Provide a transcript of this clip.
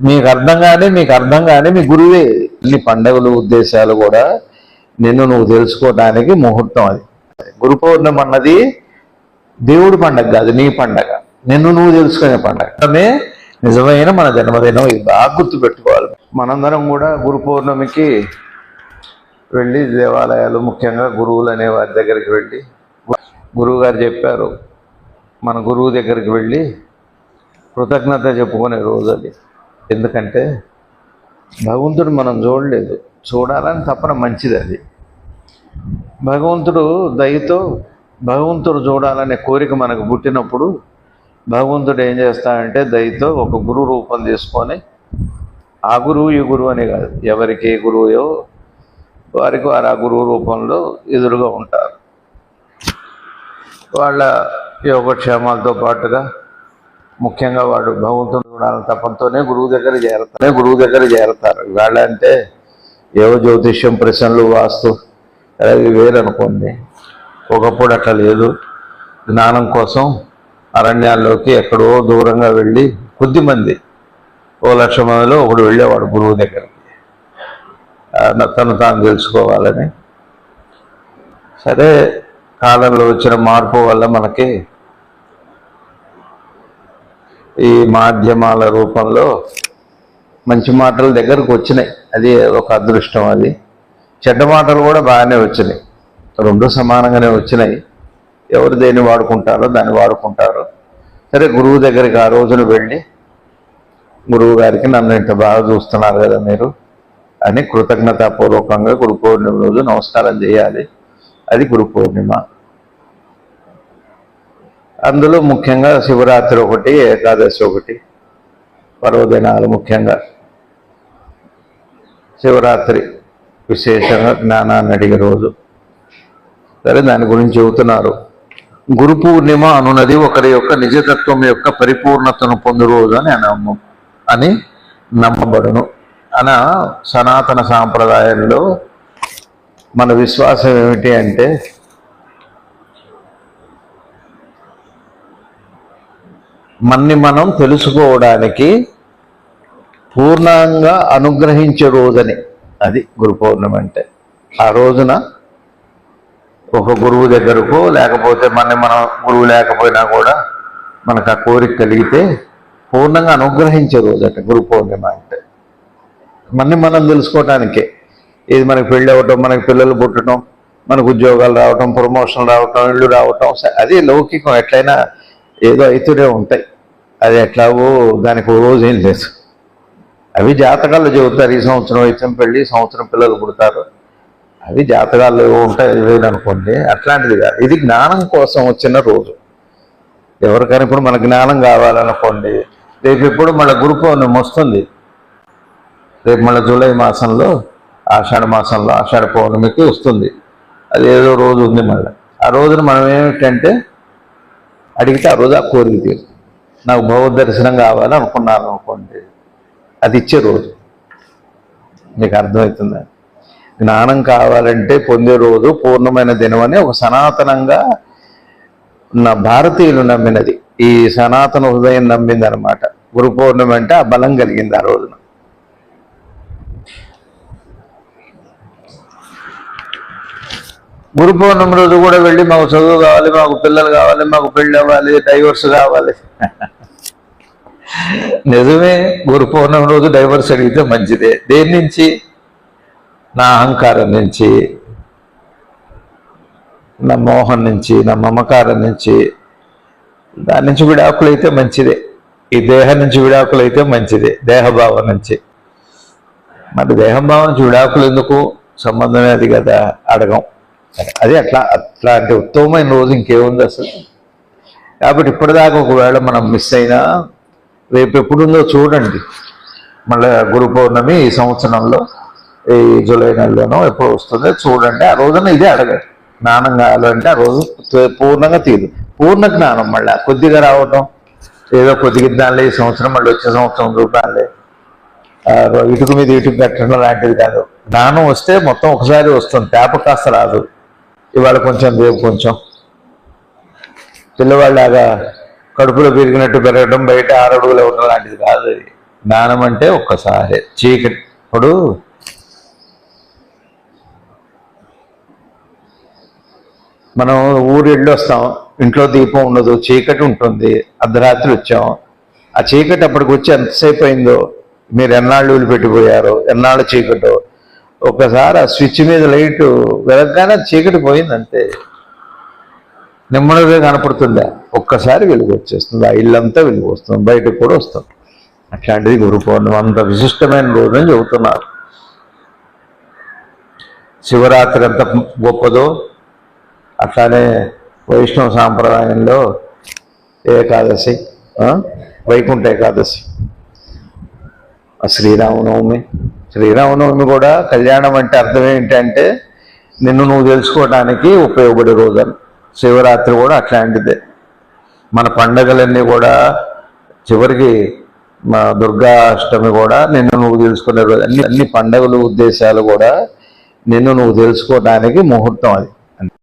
మీకు అర్థం కానీ మీ గురువే. ఇన్ని పండుగలు ఉద్దేశాలు కూడా నిన్ను నువ్వు తెలుసుకోవడానికి ముహూర్తం. అది గురు పౌర్ణమి అన్నది దేవుడి పండగ కాదు, నీ పండగ, నిన్ను నువ్వు తెలుసుకునే పండగ. నిజమైన మన జన్మదినం. ఇది బాగా గుర్తుపెట్టుకోవాలి. మనందరం కూడా గురు పౌర్ణమికి వెళ్ళి దేవాలయాలు, ముఖ్యంగా గురువులు అనే వారి దగ్గరికి వెళ్ళి, గురువు గారు చెప్పారు, మన గురువు దగ్గరికి వెళ్ళి కృతజ్ఞత చెప్పుకునే రోజు అది. ఎందుకంటే భగవంతుడు మనం చూడలేదు, చూడాలని తప్పన మంచిది. అది భగవంతుడు దయతో భగవంతుడు చూడాలనే కోరిక మనకు పుట్టినప్పుడు భగవంతుడు ఏం చేస్తాడంటే దయతో ఒక గురువు రూపం తీసుకొని, ఆ గురువు ఈ గురువు అని కాదు, ఎవరికి ఏ గురువో వారికి వారు ఆ గురువు రూపంలో ఎదురుగా ఉంటారు. వాళ్ళ యోగక్షేమాలతో పాటుగా ముఖ్యంగా వాడు భగవంతుడు చూడాలని తప్పంతోనే గురువు దగ్గర చేరతారు. ఇవాళ అంటే ఏవో జ్యోతిష్యం, ప్రశ్నలు, వాస్తు అవి వేరనుకోండి. ఒకప్పుడు అట్లా లేదు. జ్ఞానం కోసం అరణ్యాల్లోకి ఎక్కడో దూరంగా వెళ్ళి కొద్దిమంది, 1,00,000 మందిలో ఒకడు వెళ్ళేవాడు గురువు దగ్గరికి, తను తాను తెలుసుకోవాలని. సరే, కాలంలో వచ్చిన మార్పు వల్ల మనకి ఈ మాధ్యమాల రూపంలో మంచి మాటల దగ్గరకు వచ్చినాయి. అది ఒక అదృష్టం. అది చెడ్డ మాటలు కూడా బాగానే వచ్చినాయి, రెండు సమానంగానే వచ్చినాయి. ఎవరు దేన్ని వాడుకుంటారో దాన్ని వాడుకుంటారు. సరే, గురువు దగ్గరికి ఆ రోజున వెళ్ళి, గురువు గారికి నన్ను ఇంత బాగా చూస్తున్నారు కదా మీరు అని కృతజ్ఞతాపూర్వకంగా గురు పౌర్ణమి రోజు నమస్కారం చేయాలి. అది గురు పౌర్ణిమ. అందులో ముఖ్యంగా శివరాత్రి ఒకటి, ఏకాదశి ఒకటి పర్వదినాలు. ముఖ్యంగా శివరాత్రి విశేషంగా జ్ఞానాన్ని అడిగే రోజు. సరే, దాని గురించి చెబుతున్నారు. గురు పూర్ణిమ అనున్నది ఒకరి యొక్క నిజతత్వం యొక్క పరిపూర్ణతను పొందు రోజు అని నమ్మబడును అన సనాతన సాంప్రదాయంలో మన విశ్వాసం ఏమిటి అంటే, మన్ని మనం తెలుసుకోవడానికి పూర్ణంగా అనుగ్రహించే రోజని. అది గురు పౌర్ణమి అంటే. ఆ రోజున ఒక గురువు దగ్గరకు, లేకపోతే మనం గురువు లేకపోయినా కూడా మనకు ఆ కోరిక కలిగితే పూర్ణంగా అనుగ్రహించే రోజు అంటే గురు పౌర్ణిమ అంటే. మనం తెలుసుకోవటానికే. ఇది మనకి పెళ్ళి అవ్వటం, మనకి పిల్లలు పుట్టడం, మనకు ఉద్యోగాలు రావటం, ప్రమోషన్లు రావటం, ఇళ్ళు రావటం, అది లౌకికం. ఎట్లయినా ఏదో అవుతూనే ఉంటాయి. అది ఎట్లాగో దానికి ఓ రోజు ఏం లేదు. అవి జాతకాలు చెబుతారు. ఈ సంవత్సరం అయితే పెళ్ళి, ఈ సంవత్సరం పిల్లలు పుడతారు, అవి జాతకాలు ఉంటాయి. వేరు అనుకోండి, అట్లాంటిది కాదు. ఇది జ్ఞానం కోసం వచ్చిన రోజు. ఎవరికైనా ఇప్పుడు మన జ్ఞానం కావాలనుకోండి, రేపు ఎప్పుడు మళ్ళీ గురు పౌర్ణమి వస్తుంది. రేపు మళ్ళీ జూలై మాసంలో, ఆషాఢ మాసంలో ఆషాఢ పౌర్ణమికి వస్తుంది. అది ఏదో రోజు ఉంది. మళ్ళీ ఆ రోజున మనం ఏమిటంటే అడిగితే ఆ రోజు ఆ కోరిక తీరు. నాకు భగవద్ దర్శనం కావాలని అనుకున్నాను అనుకోండి, అది ఇచ్చే రోజు. మీకు అర్థమవుతుందా? జ్ఞానం కావాలంటే పొందే రోజు పూర్ణమైన దినం అని ఒక సనాతనంగా ఉన్న భారతీయులు నమ్మినది. ఈ సనాతన హృదయం నమ్మింది అనమాట. గురు పౌర్ణమి అంటే ఆ బలం కలిగింది ఆ రోజున. గురు పౌర్ణమి రోజు కూడా వెళ్ళి మాకు చదువు కావాలి, మాకు పిల్లలు కావాలి, మాకు పెళ్ళి అవ్వాలి, డైవర్స్ కావాలి. నిజమే, గురు పౌర్ణమి రోజు డైవర్స్ అడిగితే మంచిదే. దేని నుంచి? నా అహంకారం నుంచి, నా మోహం నుంచి, నా మమకారం నుంచి, దాని నుంచి విడాకులు అయితే మంచిదే. ఈ దేహం నుంచి విడాకులు అయితే మంచిదే, దేహభావం నుంచి. మరి దేహభావం నుంచి విడాకులు ఎందుకు? సంబంధమే అది కదా, అడగం. అది అట్లాంటి ఉత్తమమైన రోజు ఇంకేముంది అసలు. కాబట్టి ఇప్పటిదాకా ఒకవేళ మనం మిస్ అయినా, రేపు ఎప్పుడుందో చూడండి. మళ్ళీ గురు పౌర్ణమి ఈ సంవత్సరంలో ఈ జూలై నెలలోనో ఎప్పుడు వస్తుందో చూడండి. ఆ రోజున ఇదే అడగండి. జ్ఞానం కావాలంటే ఆ రోజు పూర్ణంగా తీరు. పూర్ణ జ్ఞానం మళ్ళీ కొద్దిగా రావటం, ఏదో కొద్దిగా జ్ఞానాలే ఈ సంవత్సరం, మళ్ళీ వచ్చే సంవత్సరం రూపాయలే, ఇటుక మీద ఇటుకు కట్టడం లాంటిది కాదు. జ్ఞానం వస్తే మొత్తం ఒకసారి వస్తుంది, తేప కాస్త రాదు. ఇవాళ కొంచెం, రేపు కొంచెం. పిల్లవాళ్ళలాగా కడుపులో పెరిగినట్టు పెరగడం, బయట 6 అడుగులు ఇవ్వడం లాంటిది కాదు. అది జ్ఞానం అంటే ఒక్కసారి చీకటి. ఇప్పుడు మనం ఊరు వెళ్ళి వస్తాం, ఇంట్లో దీపం ఉండదు, చీకటి ఉంటుంది, అర్ధరాత్రి వచ్చాం. ఆ చీకటి అప్పటికి వచ్చి ఎంతసేపు అయిందో, మీరు ఎన్నాళ్ళు వదిలిపెట్టిపోయారో, ఎన్నాళ్ళు చీకటో, ఒకసారి ఆ స్విచ్ మీద లైట్ వెలగగానే చీకటి పోయింది అంతే. నెమ్మదిగా కనపడుతుందా, ఒక్కసారి వెలుగు వచ్చేస్తుంది, ఆ ఇల్లంతా వెలుగు వస్తుంది, బయటకు కూడా వస్తుంది. అట్లాంటిది గురు పౌర్ణమి అంత విశిష్టమైన రోజు అని చెబుతున్నారు. శివరాత్రి ఎంత గొప్పదో అట్లానే వైష్ణవ సాంప్రదాయంలో ఏకాదశి, వైకుంఠ ఏకాదశి, శ్రీరామనవమి కూడా కళ్యాణం అంటే అర్థం ఏంటంటే నిన్ను నువ్వు తెలుసుకోవడానికి ఉపయోగపడే రోజు అని. శివరాత్రి కూడా అట్లాంటిదే. మన పండగలన్నీ కూడా చివరికి మా దుర్గాష్టమి కూడా నిన్ను నువ్వు తెలుసుకునే రోజు. అన్ని పండగలు ఉద్దేశాలు కూడా నిన్ను నువ్వు తెలుసుకోవడానికి ముహూర్తం అది.